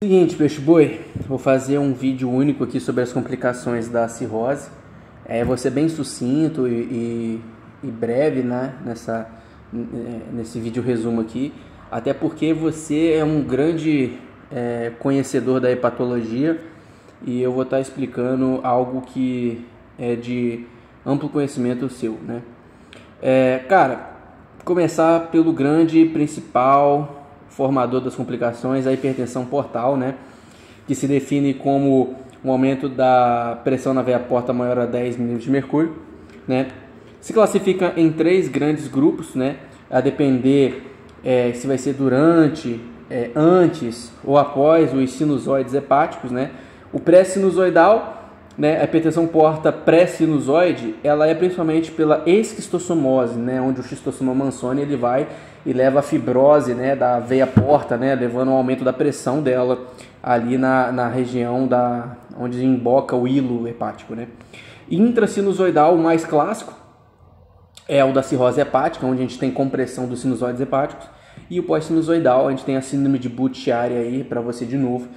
Seguinte, peixe-boi, vou fazer um vídeo único aqui sobre as complicações da cirrose. Vou ser bem sucinto e breve, né, nesse vídeo resumo aqui, até porque você é um grande conhecedor da hepatologia e eu vou estar explicando algo que é de amplo conhecimento seu, né? Cara, começar pelo grande principal formador das complicações, a hipertensão portal, né, que se define como um aumento da pressão na veia porta maior a 10 milímetros de mercúrio, né. Se classifica em três grandes grupos, né, a depender se vai ser durante, antes ou após os sinusoides hepáticos, né. O pré-sinusoidal, né, a hipertensão porta pré-sinusoide, ela é principalmente pela esquistossomose, né, onde o Schistosoma mansoni ele vai e leva a fibrose, né, da veia porta, né, levando ao aumento da pressão dela ali na região onde emboca o hilo hepático, né. Intrasinusoidal, o mais clássico, é o da cirrose hepática, onde a gente tem compressão dos sinusoides hepáticos, e o pós-sinusoidal, a gente tem a síndrome de Budd-Chiari aí, para você de novo,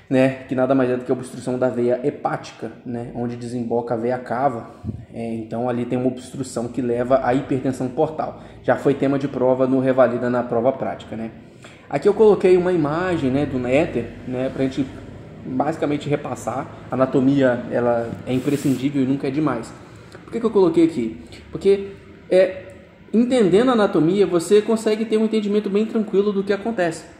né, que nada mais é do que a obstrução da veia hepática, né, onde desemboca a veia cava. Então ali tem uma obstrução que leva à hipertensão portal. Já foi tema de prova no Revalida na prova prática, né. Aqui eu coloquei uma imagem, né, do néter, né, para a gente basicamente repassar. A anatomia ela é imprescindível e nunca é demais. Por que eu coloquei aqui? Porque entendendo a anatomia você consegue ter um entendimento bem tranquilo do que acontece.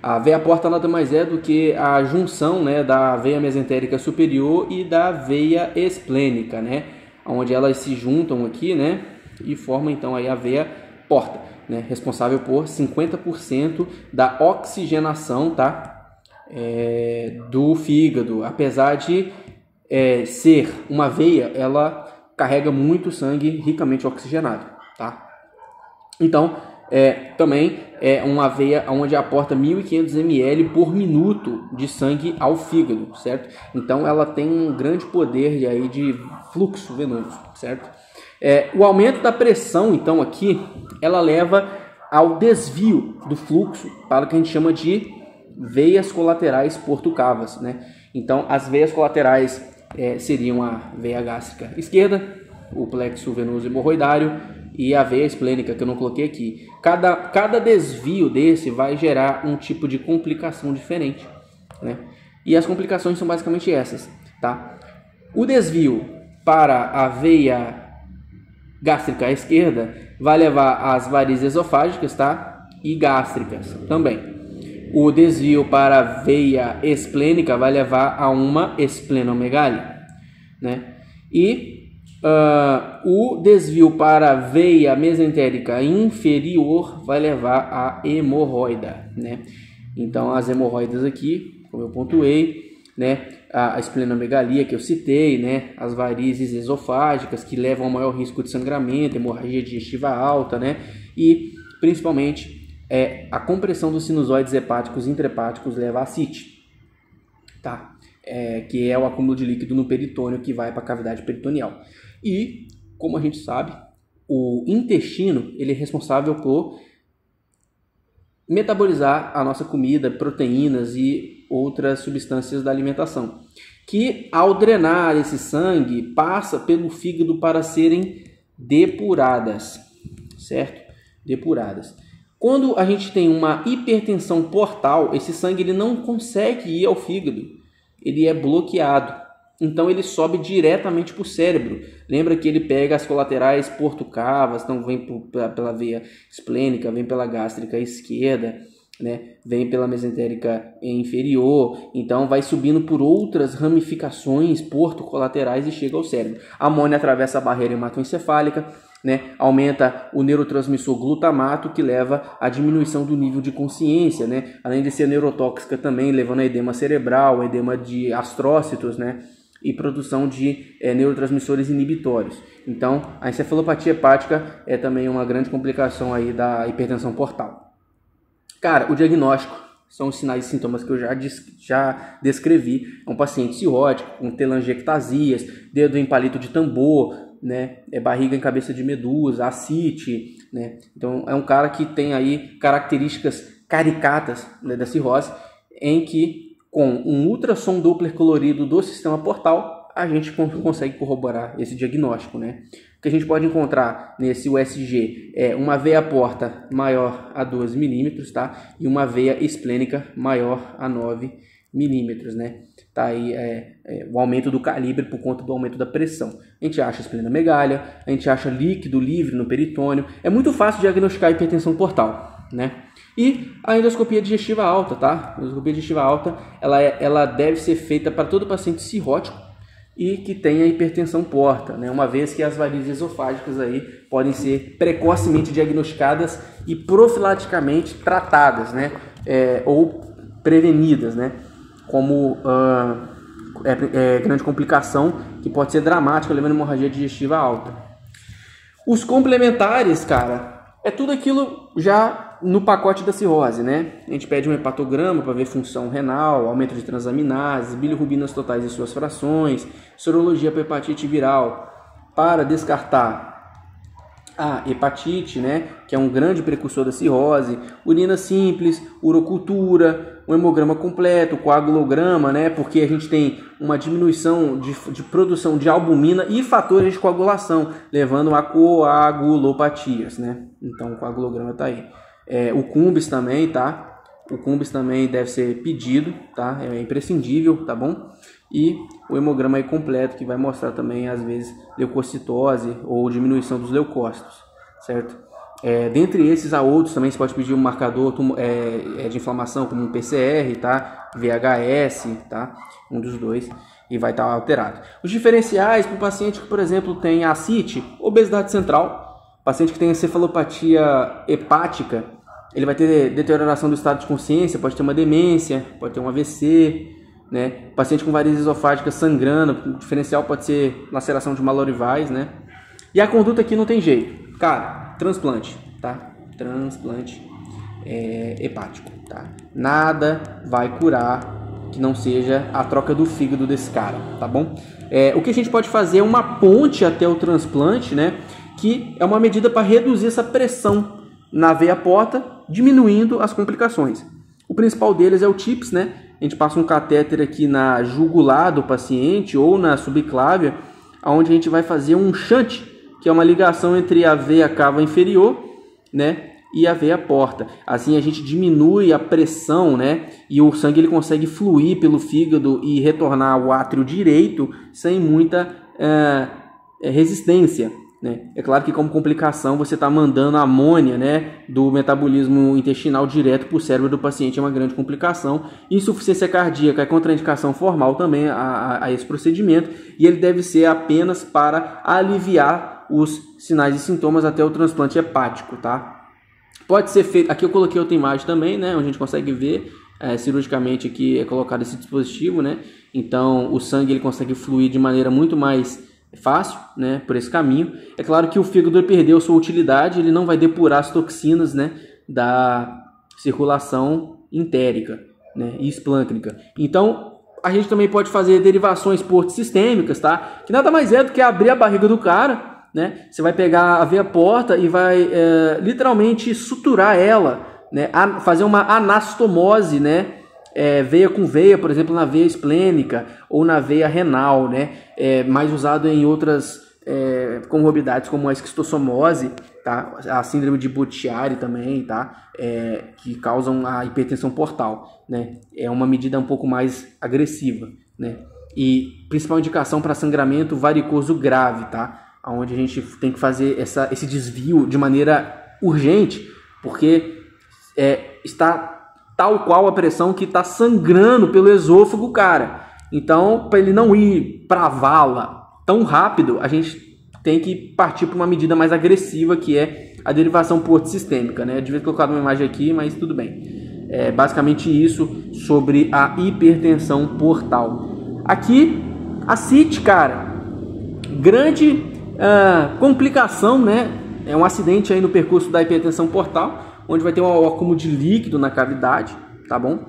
A veia porta nada mais é do que a junção, né, da veia mesentérica superior e da veia esplênica, né, onde elas se juntam aqui, né, e formam então aí a veia porta, né, responsável por 50% da oxigenação, tá, do fígado. Apesar de ser uma veia, ela carrega muito sangue ricamente oxigenado, tá? Então também é uma veia onde aporta 1.500 ml por minuto de sangue ao fígado, certo? Então ela tem um grande poder aí de fluxo venoso, certo? O aumento da pressão, então, aqui, ela leva ao desvio do fluxo para o que a gente chama de veias colaterais porto-cavas, né? Então as veias colaterais seriam a veia gástrica esquerda, o plexo venoso hemorroidário e a veia esplênica, que eu não coloquei aqui. Cada desvio desse vai gerar um tipo de complicação diferente, né? E as complicações são basicamente essas, tá? O desvio para a veia gástrica esquerda vai levar às varizes esofágicas, tá? E gástricas também. O desvio para a veia esplênica vai levar a uma esplenomegalia, né? E o desvio para a veia mesentérica inferior vai levar a hemorroida, né? Então as hemorroidas aqui, como eu pontuei, né? A esplenomegalia que eu citei, né? As varizes esofágicas que levam ao maior risco de sangramento, hemorragia digestiva alta, né? E principalmente a compressão dos sinusoides hepáticos intrahepáticos leva a ascite, tá? Que é o acúmulo de líquido no peritônio que vai para a cavidade peritoneal. E, como a gente sabe, o intestino ele é responsável por metabolizar a nossa comida, proteínas e outras substâncias da alimentação, que ao drenar esse sangue passa pelo fígado para serem depuradas, certo? Depuradas. Quando a gente tem uma hipertensão portal, esse sangue ele não consegue ir ao fígado, ele é bloqueado. Então ele sobe diretamente para o cérebro. Lembra que ele pega as colaterais porto-cavas, então vem pela veia esplênica, vem pela gástrica esquerda, né? Vem pela mesentérica inferior, então vai subindo por outras ramificações porto-colaterais e chega ao cérebro. A amônia atravessa a barreira hematoencefálica, né? Aumenta o neurotransmissor glutamato, que leva à diminuição do nível de consciência, né? Além de ser neurotóxica também, levando a edema cerebral, edema de astrócitos, né? E produção de neurotransmissores inibitórios. Então, a encefalopatia hepática é também uma grande complicação aí da hipertensão portal. Cara, o diagnóstico são os sinais e sintomas que eu já descrevi. É um paciente cirrótico, com telangiectasias, dedo em palito de tambor, né? Barriga em cabeça de medusa, ascite, né? Então, é um cara que tem aí características caricatas, né, da cirrose, em que com um ultrassom Doppler colorido do sistema portal, a gente consegue corroborar esse diagnóstico, né? O que a gente pode encontrar nesse USG é uma veia porta maior a 12 milímetros, tá? E uma veia esplênica maior a 9 milímetros, né? Tá aí o aumento do calibre por conta do aumento da pressão. A gente acha esplenomegália, a gente acha líquido livre no peritônio. É muito fácil diagnosticar hipertensão portal, né? E a endoscopia digestiva alta, tá? A endoscopia digestiva alta, ela deve ser feita para todo paciente cirrótico e que tenha hipertensão porta, né? Uma vez que as varizes esofágicas aí podem ser precocemente diagnosticadas e profilaticamente tratadas, né? Ou prevenidas, né? Como grande complicação que pode ser dramática, levando a hemorragia digestiva alta. Os complementares, cara, é tudo aquilo já no pacote da cirrose, né? A gente pede um hepatograma para ver função renal, aumento de transaminases, bilirrubinas totais e suas frações, sorologia para hepatite viral, para descartar a hepatite, né, que é um grande precursor da cirrose, urina simples, urocultura, um hemograma completo, coagulograma, né, porque a gente tem uma diminuição de produção de albumina e fatores de coagulação, levando a coagulopatias, né? Então o coagulograma está aí. O Cumbis também, tá? O Cumbis também deve ser pedido, tá? É imprescindível, tá bom? E o hemograma aí completo, que vai mostrar também, às vezes, leucocitose ou diminuição dos leucócitos, certo? Dentre esses, há outros também, você pode pedir um marcador de inflamação, como um PCR, tá? VHS, tá? Um dos dois, e vai estar alterado. Os diferenciais para o paciente que, por exemplo, tem ascite, obesidade central, paciente que tem encefalopatia hepática, ele vai ter deterioração do estado de consciência, pode ter uma demência, pode ter um AVC, né? Paciente com varizes esofágicas sangrando, o diferencial pode ser laceração de malorivais, né? E a conduta aqui não tem jeito, cara, transplante, tá? Transplante hepático, tá? Nada vai curar que não seja a troca do fígado desse cara, tá bom? O que a gente pode fazer é uma ponte até o transplante, né? Que é uma medida para reduzir essa pressão na veia porta, diminuindo as complicações. O principal deles é o TIPS, né? A gente passa um catéter aqui na jugular do paciente ou na subclávia, onde a gente vai fazer um shunt, que é uma ligação entre a veia cava inferior, né, e a veia porta. Assim a gente diminui a pressão, né, e o sangue ele consegue fluir pelo fígado e retornar ao átrio direito sem muita resistência. Né? É claro que como complicação você está mandando a amônia, né, do metabolismo intestinal direto para o cérebro do paciente, é uma grande complicação. Insuficiência cardíaca é contraindicação formal também a esse procedimento, e ele deve ser apenas para aliviar os sinais e sintomas até o transplante hepático, tá? Pode ser feito, aqui eu coloquei outra imagem também, né, onde a gente consegue ver cirurgicamente aqui é colocado esse dispositivo, né? Então o sangue ele consegue fluir de maneira muito mais fácil, né, por esse caminho. É claro que o fígado perdeu sua utilidade, ele não vai depurar as toxinas, né, da circulação entérica, né, e esplâncnica. Então, a gente também pode fazer derivações porto-sistêmicas, tá? Que nada mais é do que abrir a barriga do cara, né? Você vai pegar a veia porta e vai literalmente suturar ela, né, fazer uma anastomose, né? Veia com veia, por exemplo, na veia esplênica ou na veia renal, né? Mais usado em outras comorbidades como a esquistossomose, tá? A síndrome de Buchiari também, tá? Que causam a hipertensão portal, né? É uma medida um pouco mais agressiva, né? E principal indicação para sangramento varicoso grave, tá? Onde a gente tem que fazer esse desvio de maneira urgente, porque está tal qual a pressão que está sangrando pelo esôfago, cara. Então, para ele não ir para a vala tão rápido, a gente tem que partir para uma medida mais agressiva, que é a derivação porto-sistêmica, né? Eu devia ter colocado uma imagem aqui, mas tudo bem. É basicamente isso sobre a hipertensão portal. Aqui, a CIT, cara, grande complicação, né? É um acidente aí no percurso da hipertensão portal, onde vai ter um acúmulo de líquido na cavidade, tá bom?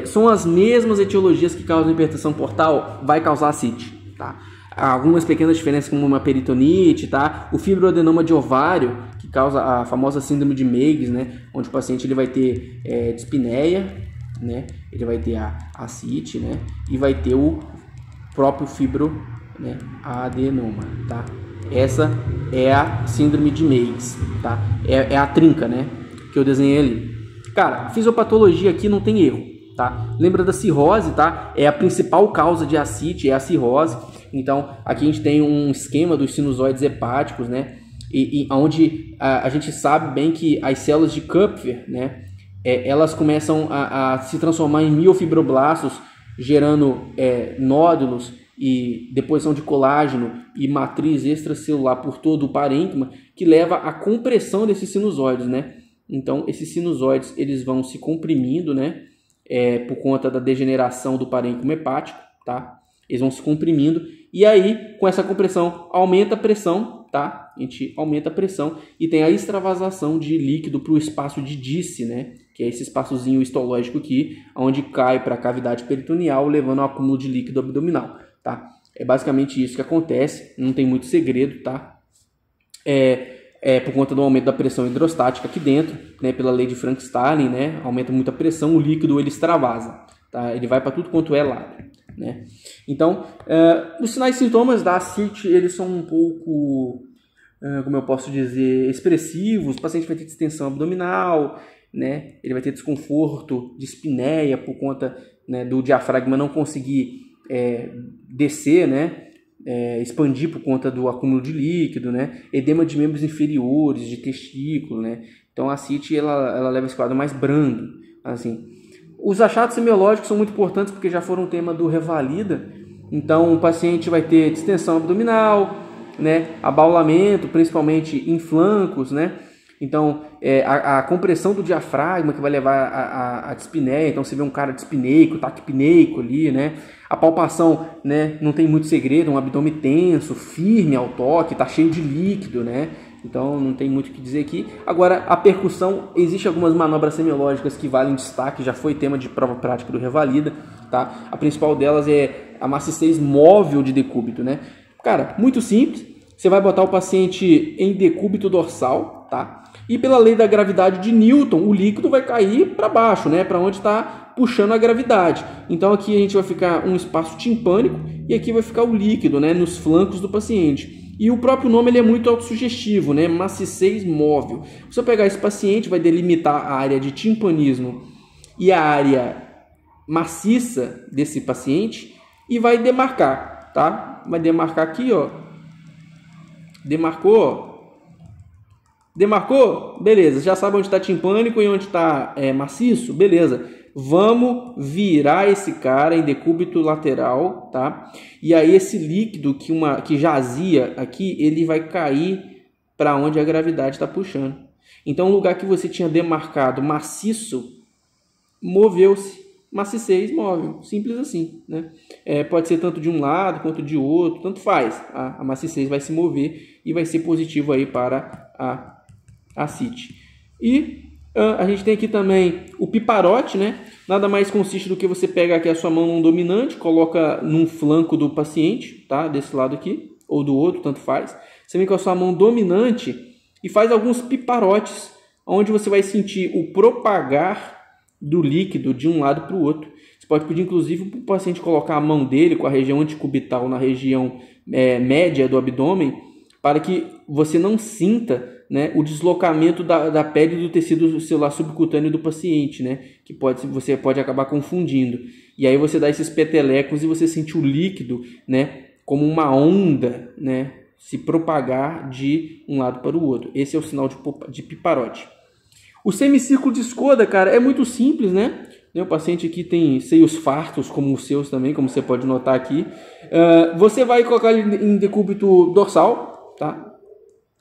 São as mesmas etiologias que causam hipertensão portal, vai causar ascite, tá? Há algumas pequenas diferenças, como uma peritonite, tá? O fibroadenoma de ovário, que causa a famosa síndrome de Meigs, né? Onde o paciente ele vai ter dispneia, né? Ele vai ter a ascite, né? E vai ter o próprio fibro, né? Adenoma, tá? Essa é a síndrome de Meigs, tá? É a trinca, né? Que eu desenhei ali. Cara, fisiopatologia aqui não tem erro, tá? Lembra da cirrose, tá? É a principal causa de ascite, é a cirrose. Então, aqui a gente tem um esquema dos sinusoides hepáticos, né? E onde a gente sabe bem que as células de Kupffer, né? Elas começam a se transformar em miofibroblastos, gerando nódulos e deposição de colágeno e matriz extracelular por todo o parênquima, que leva à compressão desses sinusoides, né? Então, esses sinusoides eles vão se comprimindo, né? Por conta da degeneração do parênquima hepático, tá? Eles vão se comprimindo e aí, com essa compressão, aumenta a pressão, tá? A gente aumenta a pressão e tem a extravasação de líquido para o espaço de Disse, né? Que é esse espaçozinho histológico aqui, onde cai para a cavidade peritoneal, levando ao acúmulo de líquido abdominal, tá? É basicamente isso que acontece, não tem muito segredo, tá? Por conta do aumento da pressão hidrostática aqui dentro, né? Pela lei de Frank-Starling, né? Aumenta muito a pressão, o líquido ele extravasa, tá? Ele vai para tudo quanto é lado, né? Então, os sinais e sintomas da ascite, eles são um pouco, como eu posso dizer, expressivos. O paciente vai ter distensão abdominal, né? Ele vai ter desconforto de espineia por conta, né, do diafragma não conseguir descer, né? Expandir por conta do acúmulo de líquido, né? Edema de membros inferiores, de testículo, né? Então a ascite ela leva esse quadro mais brando, assim. Os achados semiológicos são muito importantes porque já foram tema do Revalida. Então o paciente vai ter distensão abdominal, né? Abaulamento, principalmente em flancos, né? Então a compressão do diafragma que vai levar a dispneia. Então você vê um cara dispneico, taquipneico ali, né? A palpação, né? Não tem muito segredo, um abdômen tenso, firme ao toque, tá cheio de líquido, né? Então não tem muito o que dizer aqui. Agora, a percussão, existe algumas manobras semiológicas que valem destaque, já foi tema de prova prática do Revalida, tá? A principal delas é a maciçez móvel de decúbito, né? Cara, muito simples. Você vai botar o paciente em decúbito dorsal, tá? E pela lei da gravidade de Newton, o líquido vai cair para baixo, né? Para onde está puxando a gravidade. Então aqui a gente vai ficar um espaço timpânico e aqui vai ficar o líquido, né? Nos flancos do paciente. E o próprio nome ele é muito autossugestivo, né? Maciçez móvel. Se eu pegar esse paciente, vai delimitar a área de timpanismo e a área maciça desse paciente e vai demarcar, tá? Vai demarcar aqui, ó. Demarcou? Beleza. Já sabe onde está timpânico e onde está maciço? Beleza. Vamos virar esse cara em decúbito lateral, tá? E aí esse líquido que jazia aqui, ele vai cair para onde a gravidade está puxando. Então o lugar que você tinha demarcado maciço, moveu-se. Macicez móvel. Simples assim, né? Pode ser tanto de um lado quanto de outro, tanto faz. A macicez vai se mover e vai ser positivo aí para a ascite. E a gente tem aqui também o piparote, né? Nada mais consiste do que você pega aqui a sua mão num dominante, coloca num flanco do paciente, tá? Desse lado aqui, ou do outro, tanto faz. Você vem com a sua mão dominante e faz alguns piparotes, onde você vai sentir o propagar do líquido de um lado para o outro. Você pode pedir, inclusive, para o paciente colocar a mão dele com a região anticubital na região média do abdômen, para que você não sinta, né, o deslocamento da pele do tecido celular subcutâneo do paciente, né, que você pode acabar confundindo. E aí você dá esses petelecos e você sente o líquido, né, como uma onda, né, se propagar de um lado para o outro. Esse é o sinal de piparote. O semicírculo de Skoda, cara, é muito simples, né? O paciente aqui tem seios fartos, como os seus também, como você pode notar aqui. Você vai colocar ele em decúbito dorsal, tá?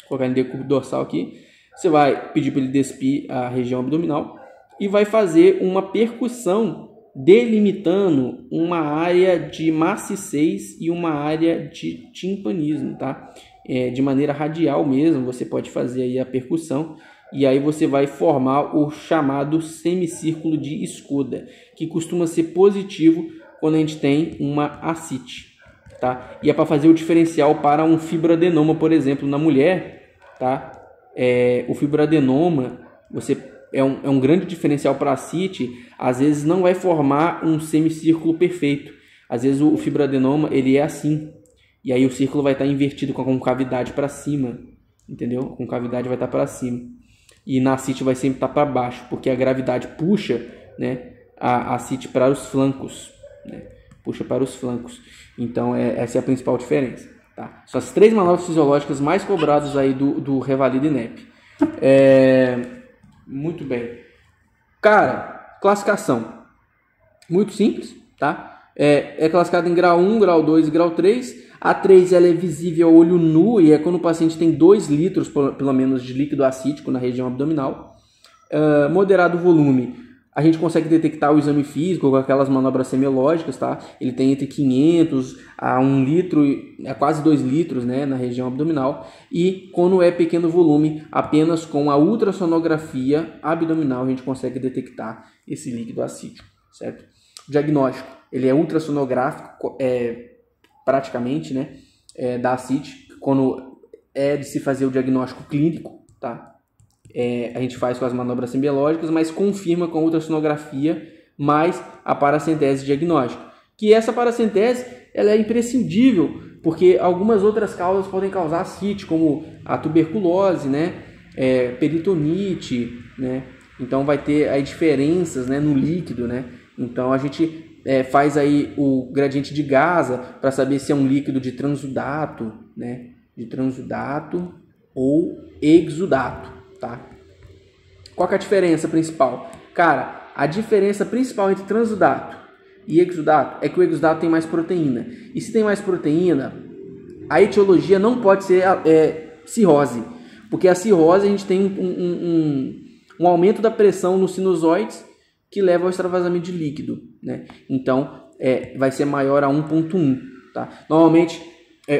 Colocar em decúbito dorsal aqui. Você vai pedir para ele despir a região abdominal e vai fazer uma percussão delimitando uma área de macicez e uma área de timpanismo, tá? De maneira radial mesmo, você pode fazer aí a percussão. E aí você vai formar o chamado semicírculo de Skoda, que costuma ser positivo quando a gente tem uma ascite, tá? E é para fazer o diferencial para um fibroadenoma, por exemplo, na mulher, tá? O fibroadenoma, você é um grande diferencial para a ascite, às vezes não vai formar um semicírculo perfeito. Às vezes o fibroadenoma ele é assim, e aí o círculo vai estar invertido com a concavidade para cima, entendeu? A concavidade vai estar para cima. E na ascite vai sempre estar para baixo, porque a gravidade puxa, né, a ascite para os flancos, né? Puxa para os flancos. Então essa é a principal diferença. Tá? São as 3 manobras fisiológicas mais cobradas aí do Revalida INEP. Muito bem. Cara, classificação. Muito simples, tá? É classificado em grau 1, grau 2 e grau 3. A 3 ela é visível a olho nu e é quando o paciente tem 2 litros, pelo menos, de líquido acítico na região abdominal. Moderado volume. A gente consegue detectar o exame físico com aquelas manobras semiológicas, tá? Ele tem entre 500 a 1 litro, a quase 2 litros, né, na região abdominal. E quando é pequeno volume, apenas com a ultrassonografia abdominal a gente consegue detectar esse líquido acítico, certo? O diagnóstico, ele é ultrassonográfico, praticamente, né, da ascite, quando é de se fazer o diagnóstico clínico, tá? A gente faz com as manobras semiológicas, mas confirma com a ultrassonografia mais a paracentese diagnóstica. Que essa paracentese ela é imprescindível, porque algumas outras causas podem causar ascite, como a tuberculose, né? Peritonite, né? Então vai ter aí diferenças, né, no líquido, né? Então a gente faz aí o gradiente de Gasa para saber se é um líquido de transudato, né? De transudato ou exudato. Tá? Qual que é a diferença principal? Cara, a diferença principal entre transudato e exudato é que o exudato tem mais proteína. E se tem mais proteína, a etiologia não pode ser cirrose. Porque a cirrose a gente tem um aumento da pressão nos sinusoides que leva ao extravasamento de líquido, né? Então, vai ser maior a 1,1. Tá? Normalmente,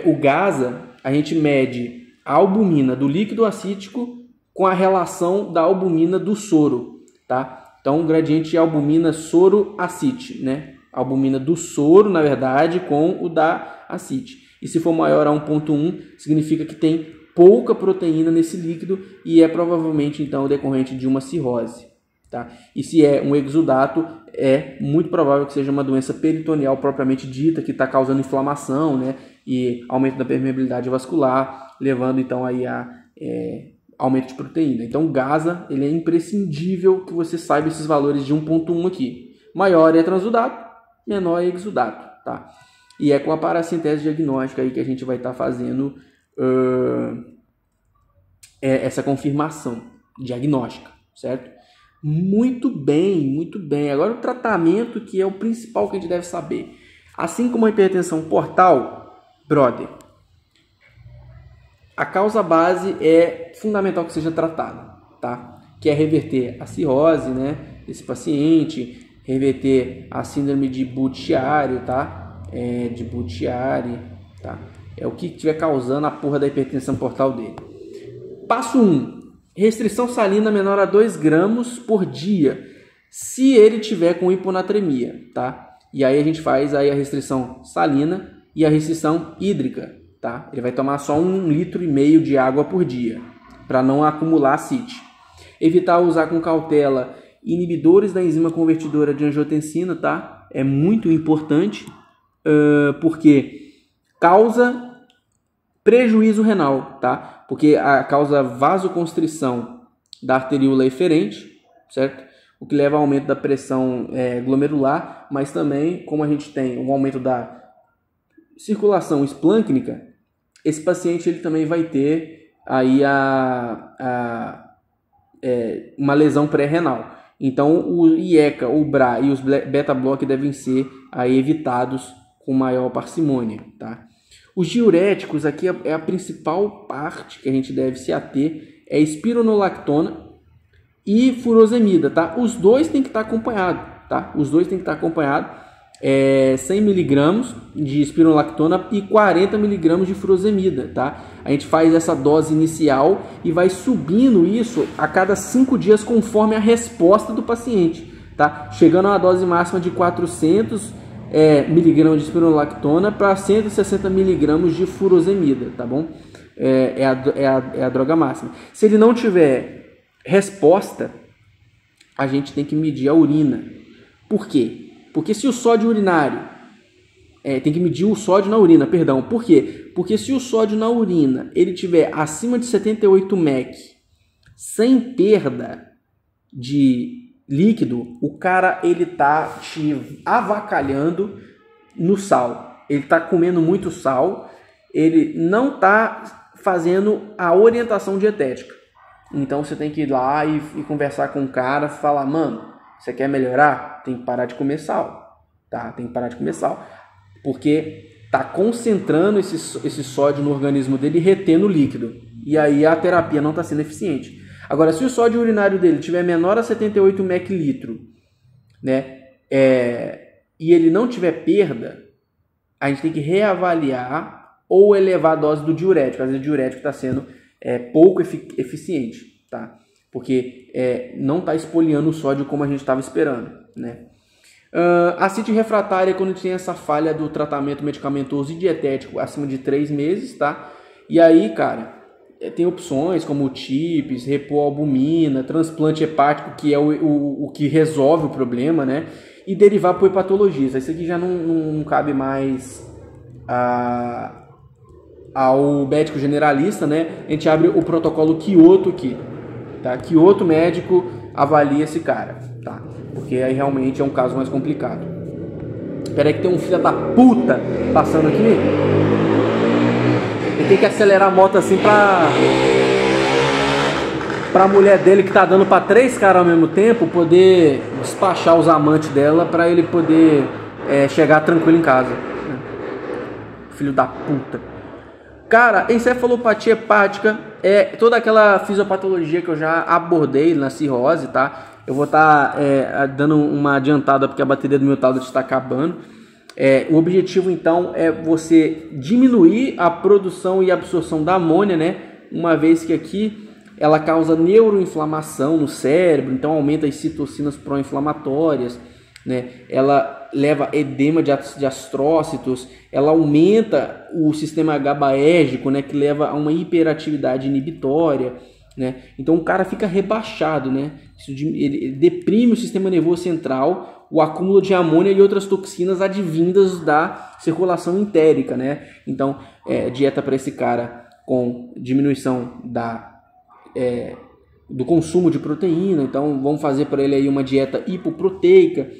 o Gasa, a gente mede a albumina do líquido acítico com a relação da albumina do soro, tá? Então, o gradiente de albumina soro-acite, né? A albumina do soro, na verdade, com o da acite. E se for maior a 1,1, significa que tem pouca proteína nesse líquido e é provavelmente, então, decorrente de uma cirrose, tá? E se é um exudato, é muito provável que seja uma doença peritoneal propriamente dita, que está causando inflamação, né? E aumento da permeabilidade vascular, levando, então, aí a aumento de proteína. Então, o Gasa, ele é imprescindível que você saiba esses valores de 1,1 aqui. Maior é transudato, menor é exudato, tá? E é com a paracentese diagnóstica aí que a gente vai estar fazendo essa confirmação diagnóstica, certo? Muito bem, muito bem. Agora o tratamento, que é o principal que a gente deve saber. Assim como a hipertensão portal, brother, a causa base é fundamental que seja tratada, tá? Que é reverter a cirrose, né, desse paciente, reverter a síndrome de Budd-Chiari, tá? De Budd-Chiari, tá? É o que estiver causando a porra da hipertensão portal dele. Passo 1. Restrição salina menor a 2 gramas por dia, se ele tiver com hiponatremia, tá? E aí a gente faz aí a restrição salina e a restrição hídrica. Tá? Ele vai tomar só 1,5 litro de água por dia, para não acumular ascite. Evitar usar com cautela inibidores da enzima convertidora de angiotensina, tá? É muito importante, porque causa prejuízo renal, tá? Porque causa vasoconstrição da arteríola eferente, certo? O que leva ao aumento da pressão glomerular, mas também, como a gente tem um aumento da circulação esplâncnica, esse paciente ele também vai ter aí uma lesão pré-renal. Então, o IECA, o BRA e os beta-block devem ser aí evitados com maior parcimônia, tá? Os diuréticos, aqui é a principal parte que a gente deve se ater, é espironolactona e furosemida, tá? Os dois tem que estar acompanhados, tá? Os dois tem que estar acompanhados. 100 mg de espironolactona e 40 mg de furosemida, tá? A gente faz essa dose inicial e vai subindo isso a cada 5 dias conforme a resposta do paciente, tá? Chegando a uma dose máxima de 400 mg de espironolactona para 160 mg de furosemida, tá bom? É a droga máxima. Se ele não tiver resposta, a gente tem que medir a urina. Por quê? Porque se o sódio urinário... tem que medir o sódio na urina, perdão. Por quê? Porque se o sódio na urina ele tiver acima de 78 mEq, sem perda de líquido, o cara ele tá te avacalhando no sal. Ele tá comendo muito sal, ele não tá fazendo a orientação dietética. Então você tem que ir lá e conversar com o cara, falar, mano, você quer melhorar? Tem que parar de comer sal, tá? Tem que parar de comer sal, porque tá concentrando esse sódio no organismo dele e retendo o líquido. E aí a terapia não está sendo eficiente. Agora, se o sódio urinário dele tiver menor a 78 mEq/litro, né, e ele não tiver perda, a gente tem que reavaliar ou elevar a dose do diurético. Às vezes o diurético está sendo pouco eficiente, tá? Porque não está espoliando o sódio como a gente estava esperando, né? Ascite refratária é quando tem essa falha do tratamento medicamentoso e dietético acima de 3 meses, tá? E aí, cara, tem opções como TIPS, repoalbumina, transplante hepático, que é o que resolve o problema, né? E derivar por hepatologista. Isso aqui já não cabe mais ao médico generalista, né? A gente abre o protocolo Kyoto aqui, tá? Kyoto médico avalia esse cara, tá? Porque aí realmente é um caso mais complicado. Espera aí que tem um filho da puta passando aqui. Ele tem que acelerar a moto assim pra mulher dele que tá dando pra 3 caras ao mesmo tempo poder despachar os amantes dela pra ele poder chegar tranquilo em casa. Filho da puta. Cara, encefalopatia hepática é toda aquela fisiopatologia que eu já abordei na cirrose, tá? Eu vou estar dando uma adiantada porque a bateria do meu tablet está acabando. O objetivo então é você diminuir a produção e absorção da amônia, né? Uma vez que aqui ela causa neuroinflamação no cérebro, então aumenta as citocinas pró-inflamatórias, né? Ela leva edema de astrócitos, ela aumenta o sistema GABAérgico, né? Que leva a uma hiperatividade inibitória, né? Então o cara fica rebaixado, né? Ele deprime o sistema nervoso central, o acúmulo de amônia e outras toxinas advindas da circulação entérica, né? Então, dieta para esse cara com diminuição do consumo de proteína. Então, vamos fazer para ele aí uma dieta hipoproteica,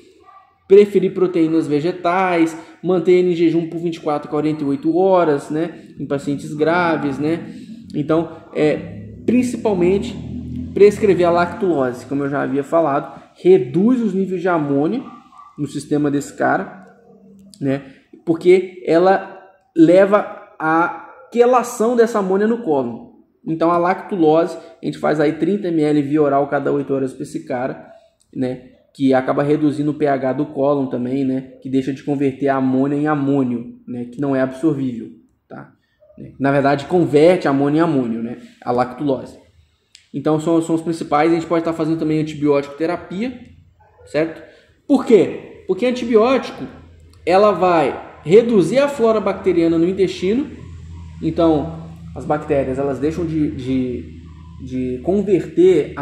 preferir proteínas vegetais, manter ele em jejum por 24 a 48 horas, né? Em pacientes graves, né? Então, principalmente prescrever a lactulose, como eu já havia falado, reduz os níveis de amônia no sistema desse cara, né? Porque ela leva a quelação dessa amônia no cólon. Então a lactulose, a gente faz aí 30 ml via oral cada 8 horas para esse cara, né? Que acaba reduzindo o pH do cólon também, né? Que deixa de converter a amônia em amônio, né? Que não é absorvível, tá? Na verdade, converte amônia em amônio, né? A lactulose. Então são os principais. A gente pode estar fazendo também antibiótico terapia, certo? Por quê? Porque antibiótico ela vai reduzir a flora bacteriana no intestino. Então as bactérias elas deixam de converter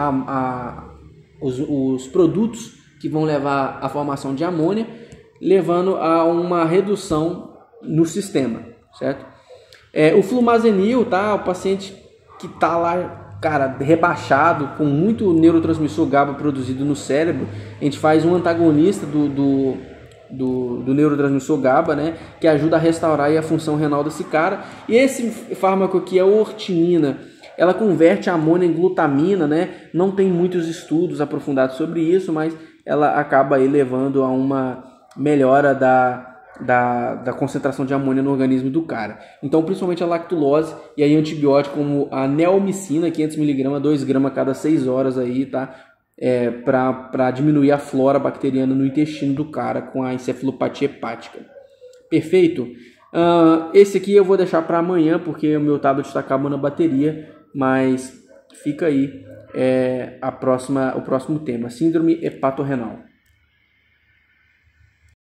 os produtos que vão levar à formação de amônia, levando a uma redução no sistema, certo? O flumazenil, tá? O paciente que tá lá, cara, rebaixado, com muito neurotransmissor GABA produzido no cérebro, a gente faz um antagonista do neurotransmissor GABA, né, que ajuda a restaurar a função renal desse cara. E esse fármaco aqui é a ortinina. Ela converte a amônia em glutamina, né? Não tem muitos estudos aprofundados sobre isso, mas ela acaba aí levando a uma melhora da concentração de amônia no organismo do cara. Então, principalmente a lactulose e aí antibiótico como a neomicina, 500mg, 2 gramas a cada 6 horas aí, tá? Para diminuir a flora bacteriana no intestino do cara com a encefalopatia hepática. Perfeito? Esse aqui eu vou deixar para amanhã porque o meu tablet está acabando a bateria, mas fica aí o próximo tema, síndrome hepatorrenal.